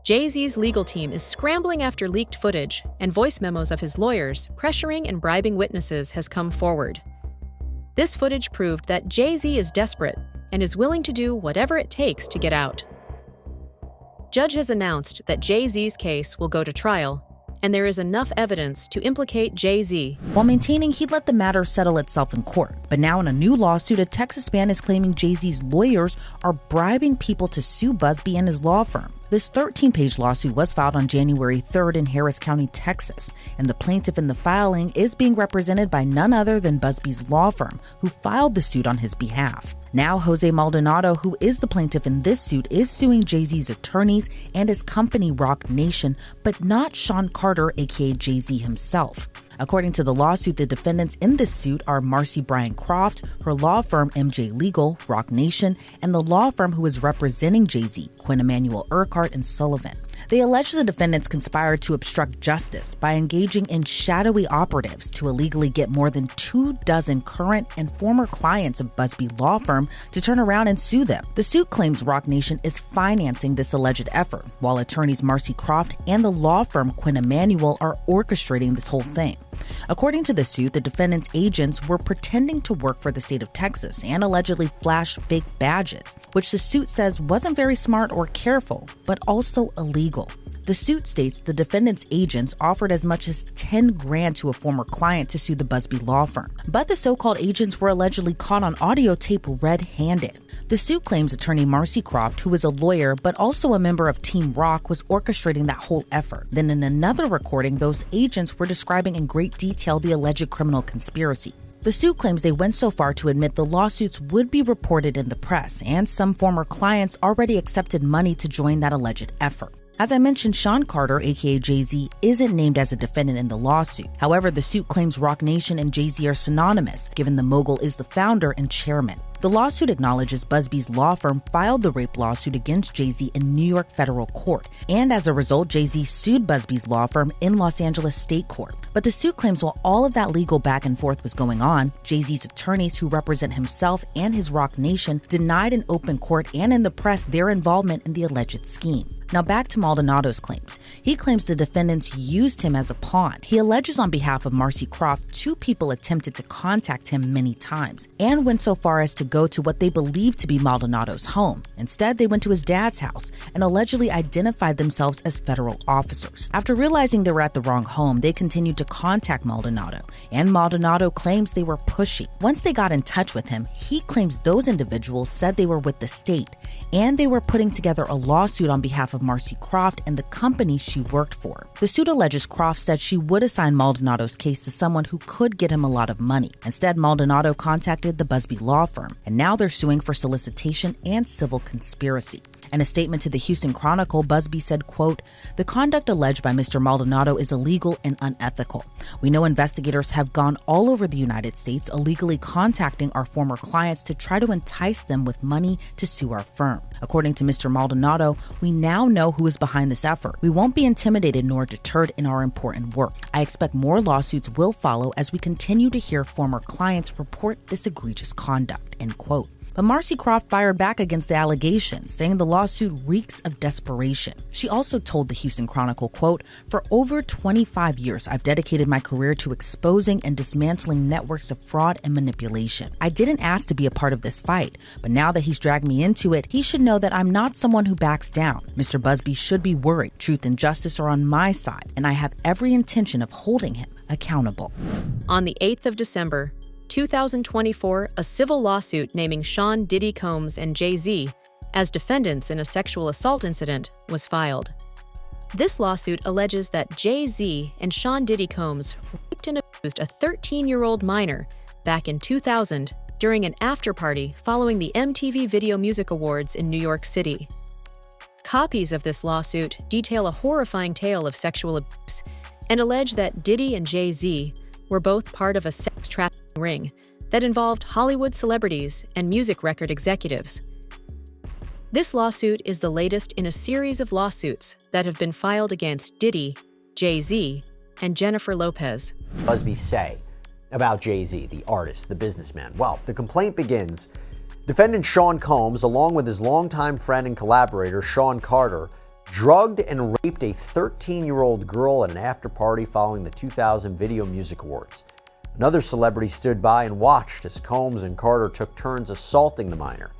Jay-Z's legal team is scrambling after leaked footage, and voice memos of his lawyers pressuring and bribing witnesses has come forward. This footage proved that Jay-Z is desperate and is willing to do whatever it takes to get out. Judge has announced that Jay-Z's case will go to trial, and there is enough evidence to implicate Jay-Z. While maintaining he'd let the matter settle itself in court. But now in a new lawsuit, a Texas man is claiming Jay-Z's lawyers are bribing people to sue Busby and his law firm. This 13-page lawsuit was filed on January 3rd in Harris County, Texas, and the plaintiff in the filing is being represented by none other than Busby's law firm, who filed the suit on his behalf. Now, Jose Maldonado, who is the plaintiff in this suit, is suing Jay-Z's attorneys and his company Roc Nation, but not Sean Carter, aka Jay-Z himself. According to the lawsuit, the defendants in this suit are Marcy Bryan Croft, her law firm MJ Legal, Roc Nation, and the law firm who is representing Jay-Z, Quinn Emanuel Urquhart and Sullivan. They allege the defendants conspired to obstruct justice by engaging in shadowy operatives to illegally get more than 24 current and former clients of Busby law firm to turn around and sue them. The suit claims Roc Nation is financing this alleged effort, while attorneys Marcy Croft and the law firm Quinn Emanuel are orchestrating this whole thing. According to the suit, the defendants' agents were pretending to work for the state of Texas and allegedly flashed fake badges, which the suit says wasn't very smart or careful, but also illegal. The suit states the defendants' agents offered as much as $10,000 to a former client to sue the Busby law firm, but the so-called agents were allegedly caught on audio tape red-handed. The suit claims attorney Marcy Croft, who is a lawyer but also a member of Team Roc, was orchestrating that whole effort. Then in another recording, those agents were describing in great detail the alleged criminal conspiracy. The suit claims they went so far to admit the lawsuits would be reported in the press, and some former clients already accepted money to join that alleged effort. As I mentioned, Sean Carter, aka Jay-Z, isn't named as a defendant in the lawsuit. However, the suit claims Roc Nation and Jay-Z are synonymous, given the mogul is the founder and chairman. The lawsuit acknowledges Busby's law firm filed the rape lawsuit against Jay-Z in New York federal court, and as a result, Jay-Z sued Busby's law firm in Los Angeles state court. But the suit claims while all of that legal back and forth was going on, Jay-Z's attorneys who represent himself and his Roc Nation denied in open court and in the press their involvement in the alleged scheme. Now back to Maldonado's claims. He claims the defendants used him as a pawn. He alleges on behalf of Marcy Croft, 2 people attempted to contact him many times and went so far as to go to what they believed to be Maldonado's home. Instead, they went to his dad's house and allegedly identified themselves as federal officers. After realizing they were at the wrong home, they continued to contact Maldonado, and Maldonado claims they were pushy. Once they got in touch with him, he claims those individuals said they were with the state and they were putting together a lawsuit on behalf of Marcy Croft and the company she worked for. The suit alleges Croft said she would assign Maldonado's case to someone who could get him a lot of money. Instead, Maldonado contacted the Busby law firm, and now they're suing for solicitation and civil conspiracy. In a statement to the Houston Chronicle, Busby said, quote, "The conduct alleged by Mr. Maldonado is illegal and unethical. We know investigators have gone all over the United States illegally contacting our former clients to try to entice them with money to sue our firm. According to Mr. Maldonado, we now know who is behind this effort. We won't be intimidated nor deterred in our important work. I expect more lawsuits will follow as we continue to hear former clients report this egregious conduct," end quote. But Marcy Croft fired back against the allegations, saying the lawsuit reeks of desperation. She also told the Houston Chronicle, quote, "For over 25 years, I've dedicated my career to exposing and dismantling networks of fraud and manipulation. I didn't ask to be a part of this fight, but now that he's dragged me into it, he should know that I'm not someone who backs down. Mr. Busby should be worried. Truth and justice are on my side, and I have every intention of holding him accountable." On the 8th of December, 2024, a civil lawsuit naming Sean Diddy Combs and Jay-Z as defendants in a sexual assault incident was filed. This lawsuit alleges that Jay-Z and Sean Diddy Combs raped and abused a 13-year-old minor back in 2000 during an after-party following the MTV Video Music Awards in New York City. Copies of this lawsuit detail a horrifying tale of sexual abuse and allege that Diddy and Jay-Z were both part of a sex trafficking ring that involved Hollywood celebrities and music record executives. This lawsuit is the latest in a series of lawsuits that have been filed against Diddy, Jay-Z, and Jennifer Lopez. Busby say about Jay-Z, the artist, the businessman? Well, the complaint begins. Defendant Sean Combs, along with his longtime friend and collaborator Sean Carter, drugged and raped a 13-year-old girl at an after-party following the 2000 Video Music Awards. Another celebrity stood by and watched as Combs and Carter took turns assaulting the minor.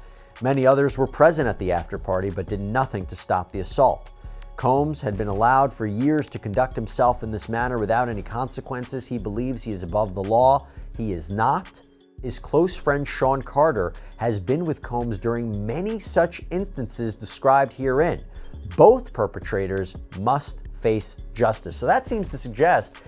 Many others were present at the after-party but did nothing to stop the assault. Combs had been allowed for years to conduct himself in this manner without any consequences. He believes he is above the law. He is not. His close friend Sean Carter has been with Combs during many such instances described herein. Both perpetrators must face justice. So that seems to suggest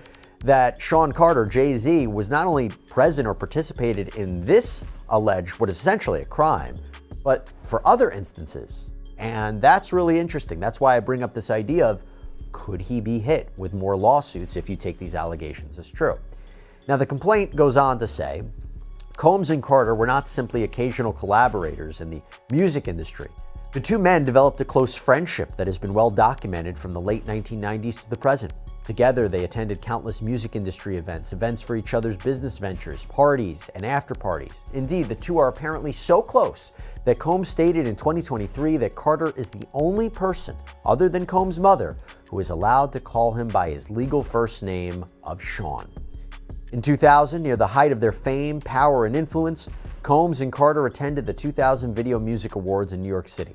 that Sean Carter, Jay-Z, was not only present or participated in this alleged, what is essentially a crime, but for other instances. And that's really interesting. That's why I bring up this idea of, could he be hit with more lawsuits if you take these allegations as true? Now, the complaint goes on to say, Combs and Carter were not simply occasional collaborators in the music industry. The two men developed a close friendship that has been well documented from the late 1990s to the present. Together, they attended countless music industry events, events for each other's business ventures, parties, and after-parties. Indeed, the two are apparently so close that Combs stated in 2023 that Carter is the only person, other than Combs' mother, who is allowed to call him by his legal first name of Sean. In 2000, near the height of their fame, power, and influence, Combs and Carter attended the 2000 Video Music Awards in New York City.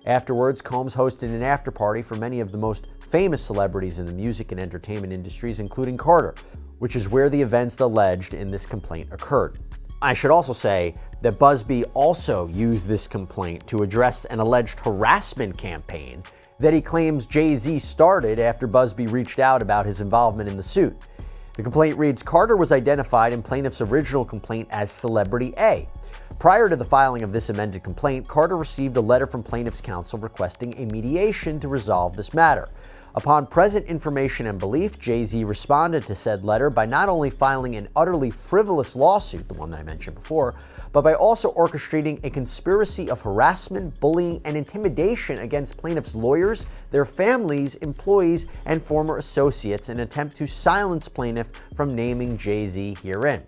Afterwards, Combs hosted an after-party for many of the most famous celebrities in the music and entertainment industries, including Carter, which is where the events alleged in this complaint occurred. I should also say that Busby also used this complaint to address an alleged harassment campaign that he claims Jay-Z started after Busby reached out about his involvement in the suit. The complaint reads, Carter was identified in plaintiff's original complaint as Celebrity A. Prior to the filing of this amended complaint, Carter received a letter from plaintiff's counsel requesting a mediation to resolve this matter. Upon present information and belief, Jay-Z responded to said letter by not only filing an utterly frivolous lawsuit, the one that I mentioned before, but by also orchestrating a conspiracy of harassment, bullying, and intimidation against plaintiffs' lawyers, their families, employees, and former associates in an attempt to silence plaintiff from naming Jay-Z herein.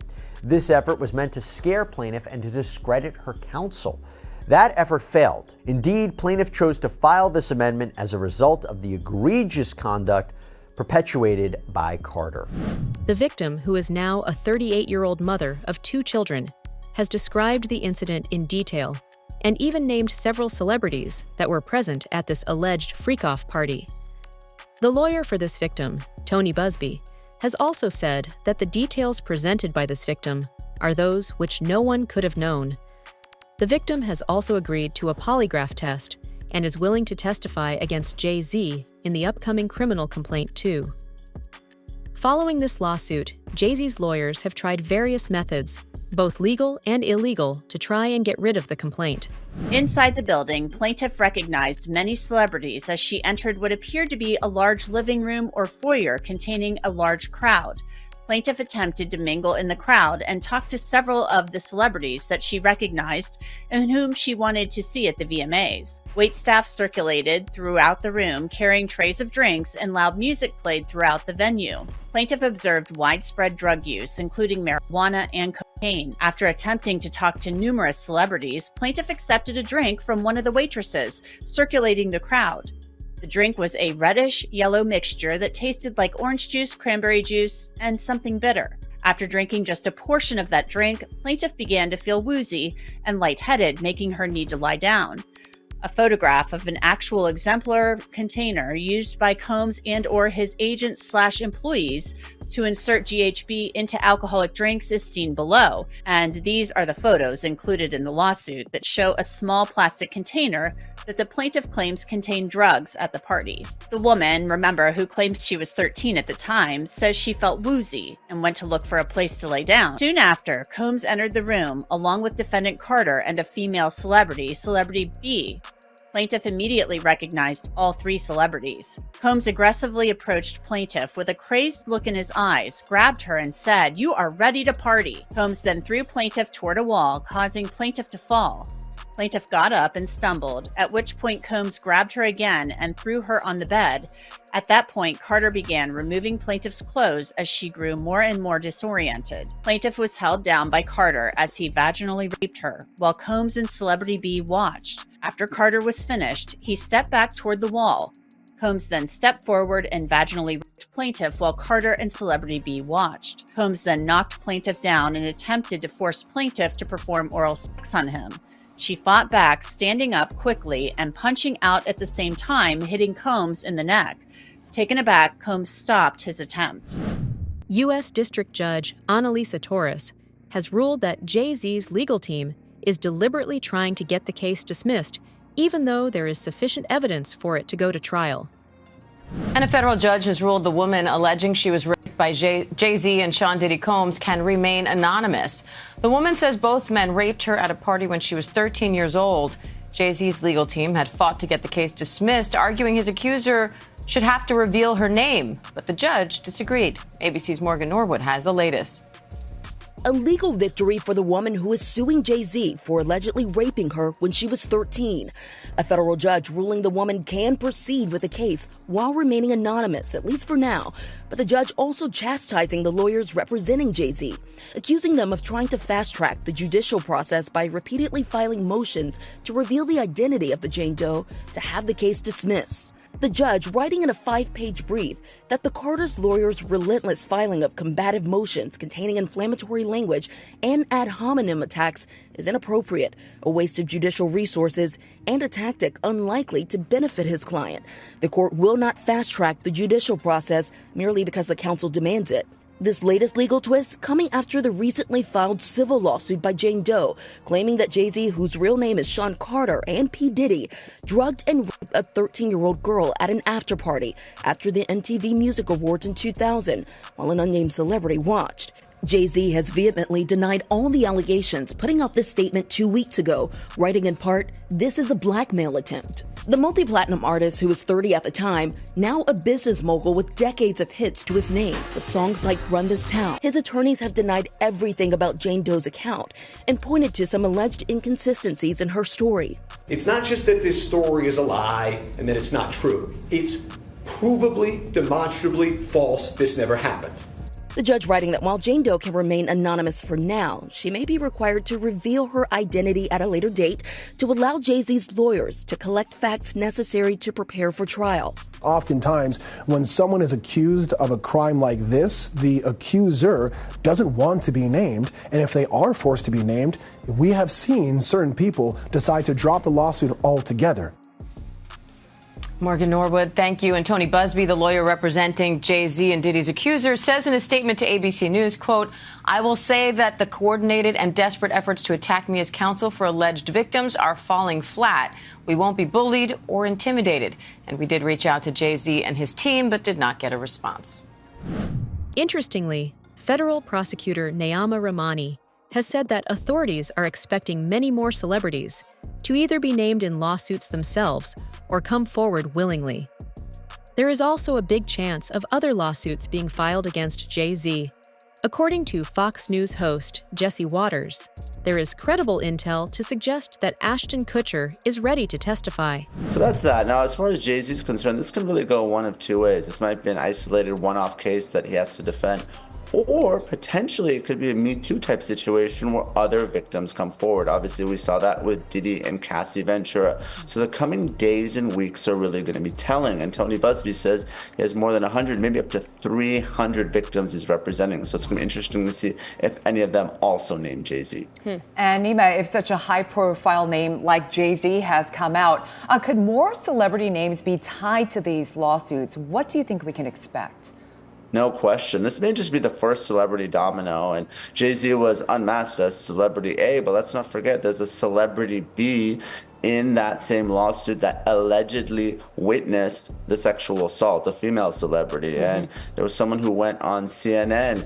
This effort was meant to scare plaintiff and to discredit her counsel. That effort failed. Indeed, plaintiff chose to file this amendment as a result of the egregious conduct perpetuated by Carter. The victim, who is now a 38-year-old mother of 2 children, has described the incident in detail and even named several celebrities that were present at this alleged freak-off party. The lawyer for this victim, Tony Busby, has also said that the details presented by this victim are those which no one could have known. The victim has also agreed to a polygraph test and is willing to testify against Jay-Z in the upcoming criminal complaint too. Following this lawsuit, Jay-Z's lawyers have tried various methods, both legal and illegal, to try and get rid of the complaint. Inside the building, plaintiff recognized many celebrities as she entered what appeared to be a large living room or foyer containing a large crowd. Plaintiff attempted to mingle in the crowd and talk to several of the celebrities that she recognized and whom she wanted to see at the VMAs. Waitstaff circulated throughout the room, carrying trays of drinks, and loud music played throughout the venue. Plaintiff observed widespread drug use, including marijuana and cocaine. After attempting to talk to numerous celebrities, plaintiff accepted a drink from one of the waitresses, circulating the crowd. The drink was a reddish-yellow mixture that tasted like orange juice, cranberry juice, and something bitter. After drinking just a portion of that drink, plaintiff began to feel woozy and lightheaded, making her need to lie down. A photograph of an actual exemplar container used by Combs and/or his agents/employees to insert GHB into alcoholic drinks is seen below, and these are the photos included in the lawsuit that show a small plastic container that the plaintiff claims contained drugs at the party. The woman, remember, who claims she was 13 at the time, says she felt woozy and went to look for a place to lay down. Soon after, Combs entered the room along with defendant Carter and a female celebrity, Celebrity B. Plaintiff immediately recognized all 3 celebrities. Combs aggressively approached plaintiff with a crazed look in his eyes, grabbed her, and said, "You are ready to party." Combs then threw plaintiff toward a wall, causing plaintiff to fall. Plaintiff got up and stumbled, at which point Combs grabbed her again and threw her on the bed. At that point, Carter began removing plaintiff's clothes as she grew more and more disoriented. Plaintiff was held down by Carter as he vaginally raped her, while Combs and Celebrity B watched. After Carter was finished, he stepped back toward the wall, Combs then stepped forward and vaginally raped plaintiff while Carter and Celebrity B watched. Combs then knocked plaintiff down and attempted to force plaintiff to perform oral sex on him. She fought back, standing up quickly and punching out at the same time, hitting Combs in the neck. Taken aback, Combs stopped his attempt. U.S. District Judge Annalisa Torres has ruled that Jay-Z's legal team is deliberately trying to get the case dismissed, even though there is sufficient evidence for it to go to trial. And a federal judge has ruled the woman alleging she was raped by Jay-Z and Sean Diddy Combs can remain anonymous. The woman says both men raped her at a party when she was 13 years old. Jay-Z's legal team had fought to get the case dismissed, arguing his accuser should have to reveal her name. But the judge disagreed. ABC's Morgan Norwood has the latest. A legal victory for the woman who is suing Jay-Z for allegedly raping her when she was 13. A federal judge ruling the woman can proceed with the case while remaining anonymous, at least for now. But the judge also chastising the lawyers representing Jay-Z, accusing them of trying to fast-track the judicial process by repeatedly filing motions to reveal the identity of the Jane Doe to have the case dismissed. The judge writing in a 5-page brief that the Carter's lawyers' relentless filing of combative motions containing inflammatory language and ad hominem attacks is inappropriate, a waste of judicial resources, and a tactic unlikely to benefit his client. The court will not fast-track the judicial process merely because the counsel demands it. This latest legal twist coming after the recently filed civil lawsuit by Jane Doe, claiming that Jay-Z, whose real name is Sean Carter, and P. Diddy, drugged and raped a 13-year-old girl at an after-party after the MTV Music Awards in 2000, while an unnamed celebrity watched. Jay-Z has vehemently denied all the allegations, putting out this statement 2 weeks ago, writing in part, "This is a blackmail attempt." The multi-platinum artist, who was 30 at the time, now a business mogul with decades of hits to his name, with songs like Run This Town. His attorneys have denied everything about Jane Doe's account and pointed to some alleged inconsistencies in her story. It's not just that this story is a lie and that it's not true. It's provably, demonstrably false. This never happened. The judge writing that while Jane Doe can remain anonymous for now, she may be required to reveal her identity at a later date to allow Jay-Z's lawyers to collect facts necessary to prepare for trial. Oftentimes, when someone is accused of a crime like this, the accuser doesn't want to be named, and if they are forced to be named, we have seen certain people decide to drop the lawsuit altogether. Morgan Norwood, thank you. And Tony Busby, the lawyer representing Jay-Z and Diddy's accuser, says in a statement to ABC News, quote, "I will say that the coordinated and desperate efforts to attack me as counsel for alleged victims are falling flat. We won't be bullied or intimidated." And we did reach out to Jay-Z and his team, but did not get a response. Interestingly, federal prosecutor Naama Rahmani has said that authorities are expecting many more celebrities to either be named in lawsuits themselves or come forward willingly. There is also a big chance of other lawsuits being filed against Jay-Z. According to Fox News host Jesse Waters, there is credible intel to suggest that Ashton Kutcher is ready to testify. So that's that. Now, as far as Jay-Z is concerned, this can really go one of two ways. This might be an isolated one-off case that he has to defend, or potentially it could be a Me Too type situation where other victims come forward. Obviously, we saw that with Diddy and Cassie Ventura. So the coming days and weeks are really going to be telling. And Tony Busby says he has more than 100, maybe up to 300 victims he's representing. So it's going to be interesting to see if any of them also name Jay-Z. And Nima, if such a high-profile name like Jay-Z has come out, could more celebrity names be tied to these lawsuits? What do you think we can expect? No question. This may just be the first celebrity domino, and Jay-Z was unmasked as celebrity A, but let's not forget there's a celebrity B in that same lawsuit that allegedly witnessed the sexual assault, a female celebrity. And there was someone who went on CNN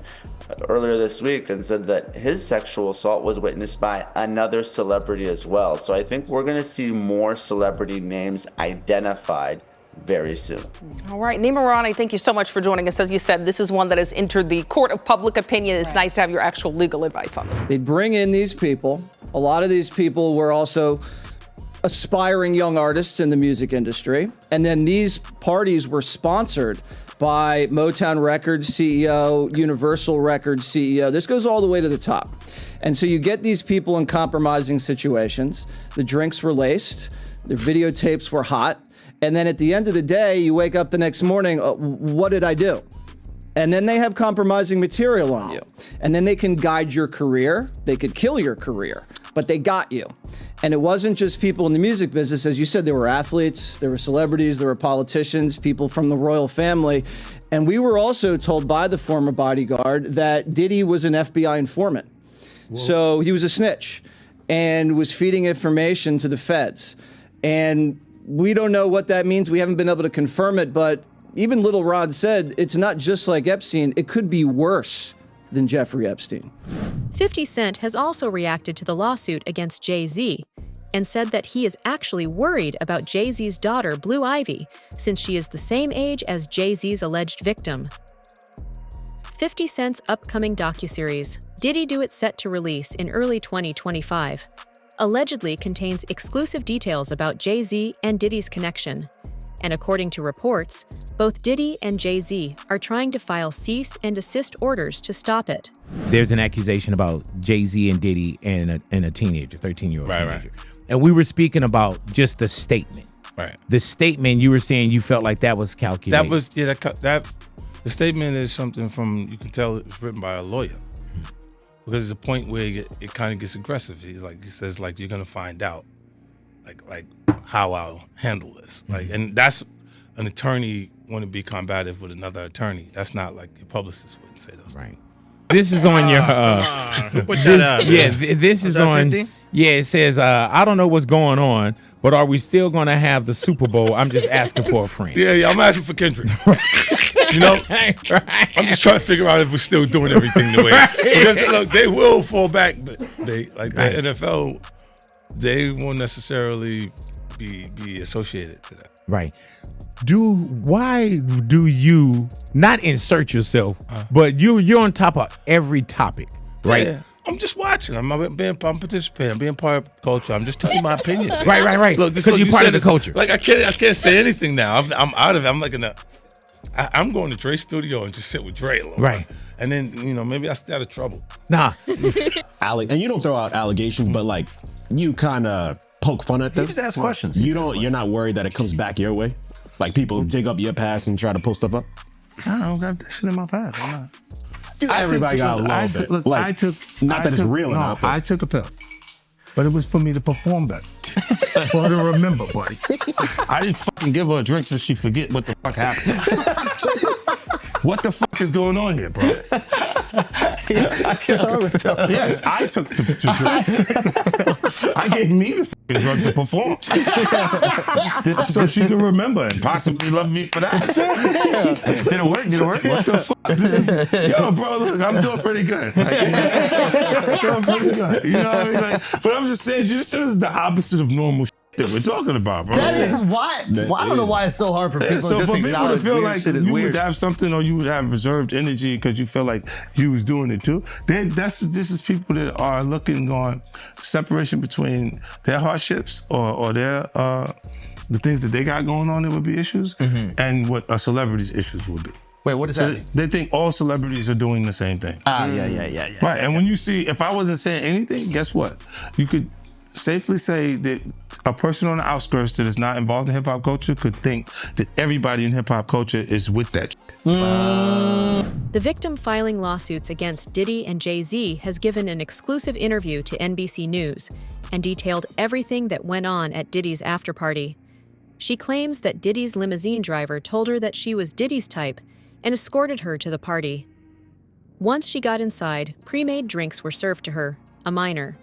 earlier this week and said that his sexual assault was witnessed by another celebrity as well. So I think we're going to see more celebrity names identified very soon. All right, Nima Rani, thank you so much for joining us. As you said, this is one that has entered the court of public opinion. It's nice to have your actual legal advice on it. They'd bring in these people. A lot of these people were also aspiring young artists in the music industry. And then these parties were sponsored by Motown Records CEO, Universal Records CEO. This goes all the way to the top. And so you get these people in compromising situations. The drinks were laced. Their videotapes were hot. And then at the end of the day, you wake up the next morning, what did I do? And then they have compromising material on you. And then they can guide your career. They could kill your career, but they got you. And it wasn't just people in the music business. As you said, there were athletes, there were celebrities, there were politicians, people from the royal family. And we were also told by the former bodyguard that Diddy was an FBI informant. Whoa. So he was a snitch and was feeding information to the feds. And we don't know what that means. We haven't been able to confirm it, but even Little Rod said it's not just like Epstein. It could be worse than Jeffrey Epstein. 50 Cent has also reacted to the lawsuit against Jay-Z and said that he is actually worried about Jay-Z's daughter, Blue Ivy, since she is the same age as Jay-Z's alleged victim. 50 Cent's upcoming docuseries, Diddy Do It, set to release in early 2025, allegedly contains exclusive details about Jay-Z and Diddy's connection. And according to reports, both Diddy and Jay-Z are trying to file cease and desist orders to stop it. There's an accusation about Jay-Z and Diddy and a teenager, 13-year-old teenager. Right. And we were speaking about just the statement. Right. The statement, you were saying you felt like that was calculated. That was, the statement is something from, you can tell it was written by a lawyer. Because there's a point where it kind of gets aggressive. He says, you're going to find out, like how I'll handle this. And that's an attorney want to be combative with another attorney. That's not like your publicist wouldn't say those things. This is on your put that out. Yeah, this is on 50? Yeah, it says I don't know what's going on, but are we still going to have the Super Bowl? I'm just asking for a friend. Yeah, I'm asking for Kendrick. You know, I'm just trying to figure out if we're still doing everything the way. Because look, they will fall back, but the NFL, they won't necessarily be associated to that. Right. Why do you not insert yourself, but you're on top of every topic, right? Yeah. I'm just watching. I'm participating. I'm being part of culture. I'm just telling my opinion. Right. Look, because you're part of the culture. Like I can't say anything now. I'm out of it. I'm like I'm going to Dre's studio and just sit with Dre a little. Right. And then maybe I stay out of trouble. Nah. And you don't throw out allegations, but you kind of poke fun at them. You just ask questions. You're not worried that it comes back your way. Like people dig up your past and try to pull stuff up. I don't got that shit in my past. I'm not. Everybody got a little bit. Look, not that it's real enough. I took a pill, but it was for me to perform better. For her to remember, buddy. I didn't fucking give her a drink so she forget what the fuck happened. What the fuck is going on here, bro? Yes, I took the drink. I gave me the fucking drug to perform. So she could remember and possibly love me for that. Did it work? What the fuck? Yo, bro, look, I'm doing pretty good. Doing pretty good. You know what I mean? But I'm just saying, this is the opposite of normal shit that we're talking about, bro. That is why. I don't know why it's so hard for people so just for to people to feel like you would have something or you would have reserved energy because you feel like you was doing it too. This is people that are looking on separation between their hardships or their the things that they got going on that would be issues and what a celebrity's issues would be. Wait, what does that mean? They think all celebrities are doing the same thing. Yeah. Right, and when you see, if I wasn't saying anything, guess what? You could safely say that a person on the outskirts that is not involved in hip-hop culture could think that everybody in hip-hop culture is with that shit. The victim filing lawsuits against Diddy and Jay-Z has given an exclusive interview to NBC News and detailed everything that went on at Diddy's after-party. She claims that Diddy's limousine driver told her that she was Diddy's type and escorted her to the party. Once she got inside, pre-made drinks were served to her, a minor.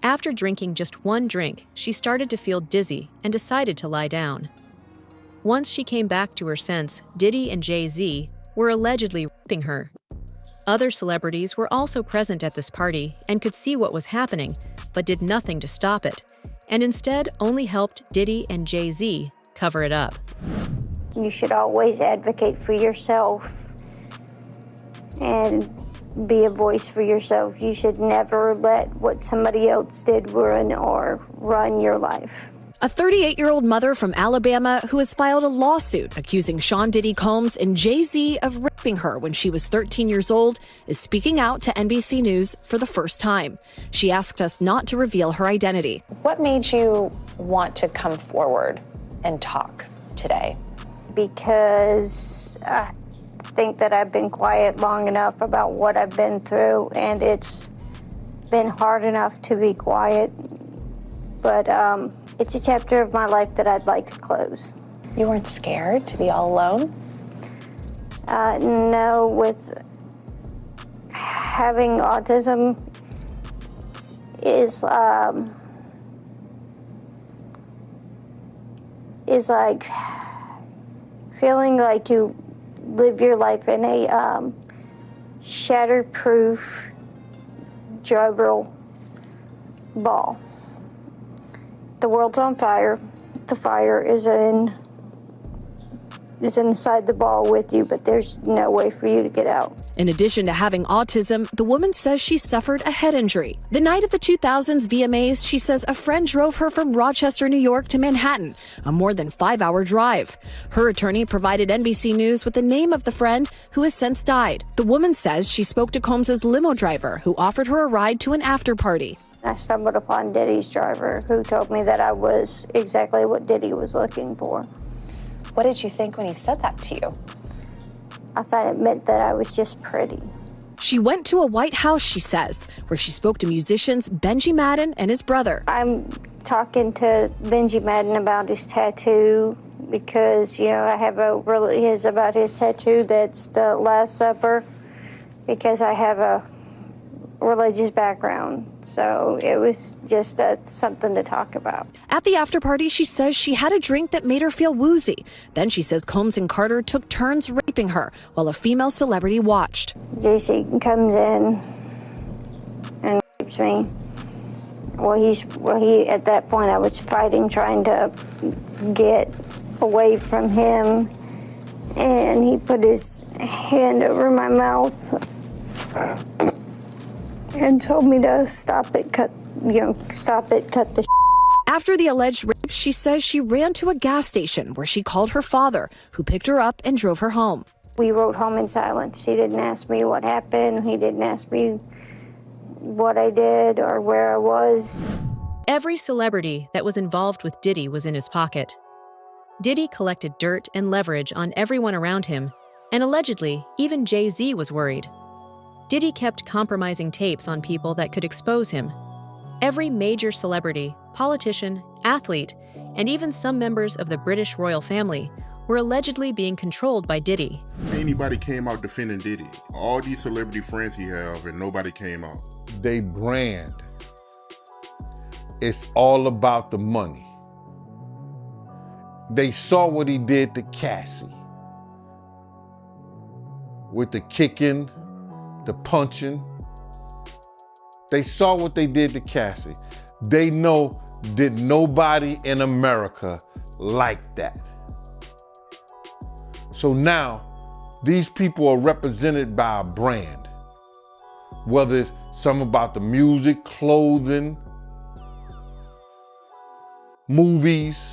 After drinking just one drink, she started to feel dizzy and decided to lie down. Once she came back to her sense, Diddy and Jay-Z were allegedly raping her. Other celebrities were also present at this party and could see what was happening, but did nothing to stop it, and instead only helped Diddy and Jay-Z cover it up. You should always advocate for yourself and be a voice for yourself. You should never let what somebody else did ruin or run your life. A 38-year-old mother from Alabama who has filed a lawsuit accusing Sean Diddy Combs and Jay-Z of raping her when she was 13 years old is speaking out to NBC News for the first time. She asked us not to reveal her identity. What made you want to come forward and talk today? Because I think that I've been quiet long enough about what I've been through, and it's been hard enough to be quiet. But it's a chapter of my life that I'd like to close. You weren't scared to be all alone? No, with having autism is like feeling like you live your life in a shatterproof juggle ball. The world's on fire. The fire is inside the ball with you, but there's no way for you to get out. In addition to having autism, the woman says she suffered a head injury. The night of the 2000s VMAs, she says a friend drove her from Rochester, New York to Manhattan, a more than 5-hour drive. Her attorney provided NBC News with the name of the friend who has since died. The woman says she spoke to Combs's limo driver, who offered her a ride to an after party. I stumbled upon Diddy's driver, who told me that I was exactly what Diddy was looking for. What did you think when he said that to you? I thought it meant that I was just pretty. She went to a White House, she says, where she spoke to musicians Benji Madden and his brother. I'm talking to Benji Madden about his tattoo because, I have about his tattoo that's the Last Supper, because I have a religious background. So it was just something to talk about. At the after party, she says she had a drink that made her feel woozy. Then she says Combs and Carter took turns raping her while a female celebrity watched. JC comes in and rapes me. He at that point I was fighting, trying to get away from him, and he put his hand over my mouth and told me to stop it, cut the After the alleged rape, she says she ran to a gas station where she called her father, who picked her up and drove her home. We rode home in silence. He didn't ask me what happened. He didn't ask me what I did or where I was. Every celebrity that was involved with Diddy was in his pocket. Diddy collected dirt and leverage on everyone around him, and allegedly, even Jay-Z was worried. Diddy kept compromising tapes on people that could expose him. Every major celebrity, politician, athlete, and even some members of the British royal family were allegedly being controlled by Diddy. Anybody came out defending Diddy. All these celebrity friends he have, and nobody came out. They brand. It's all about the money. They saw what he did to Cassie. With the kicking, the punching. They saw what they did to Cassie. They know that nobody in America liked that. So now, these people are represented by a brand. Whether it's something about the music, clothing, movies.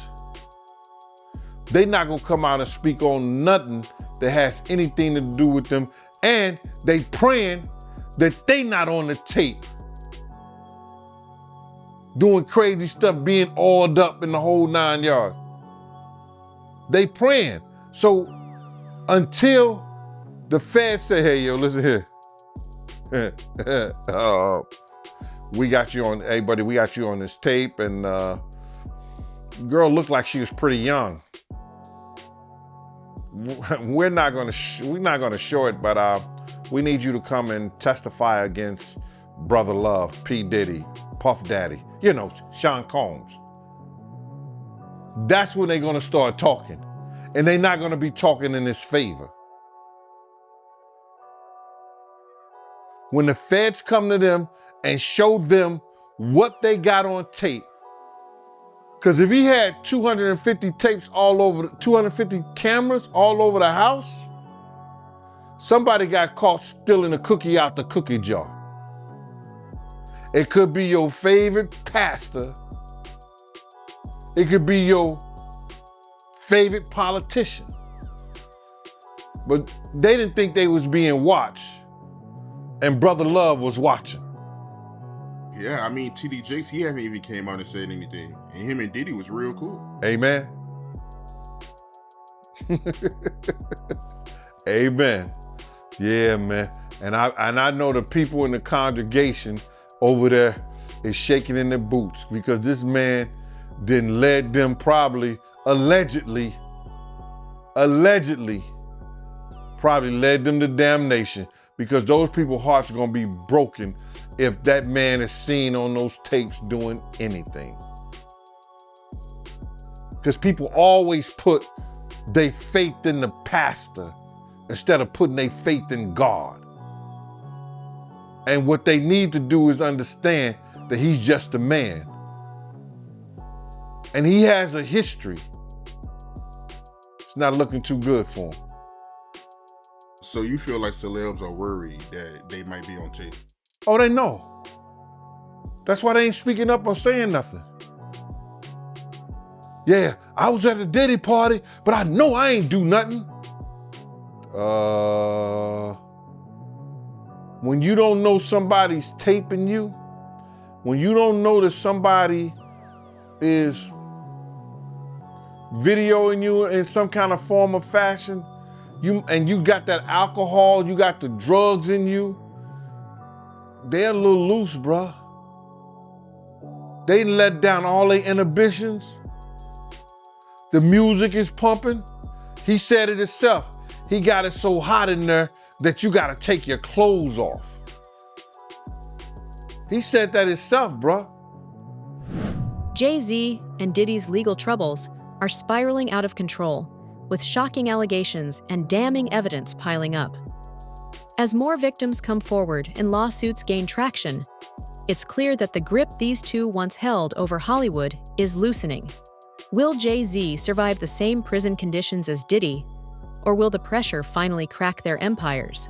They're not gonna come out and speak on nothing that has anything to do with them. And they praying that they not on the tape doing crazy stuff, being oiled up in the whole 9 yards. They praying. So until the feds say, hey, yo, listen here. We got you on, hey buddy, we got you on this tape, and girl looked like she was pretty young. We're not gonna show it, but we need you to come and testify against Brother Love, P. Diddy, Puff Daddy, Sean Combs. That's when they're gonna start talking. And they're not gonna be talking in his favor. When the feds come to them and show them what they got on tape, because if he had 250 tapes all over, 250 cameras all over the house, somebody got caught stealing a cookie out the cookie jar. It could be your favorite pastor. It could be your favorite politician. But they didn't think they was being watched. And Brother Love was watching. Yeah, I mean, TD Jakes, he haven't even came out and said anything. And him and Diddy was real cool. Amen. Amen. Yeah, man. And I know the people in the congregation over there is shaking in their boots because this man didn't led them probably, allegedly, probably led them to damnation because those people's hearts are gonna be broken if that man is seen on those tapes doing anything. Because people always put their faith in the pastor instead of putting their faith in God. And what they need to do is understand that he's just a man. And he has a history. It's not looking too good for him. So you feel like celebs are worried that they might be on tape? Oh, they know. That's why they ain't speaking up or saying nothing. Yeah, I was at a Diddy party, but I know I ain't do nothing. When you don't know somebody's taping you, when you don't know that somebody is videoing you in some kind of form or fashion, you got that alcohol, you got the drugs in you, they're a little loose, bruh. They let down all their inhibitions. The music is pumping. He said it himself. He got it so hot in there that you gotta take your clothes off. He said that himself, bruh. Jay-Z and Diddy's legal troubles are spiraling out of control, with shocking allegations and damning evidence piling up. As more victims come forward and lawsuits gain traction, it's clear that the grip these two once held over Hollywood is loosening. Will Jay-Z survive the same prison conditions as Diddy, or will the pressure finally crack their empires?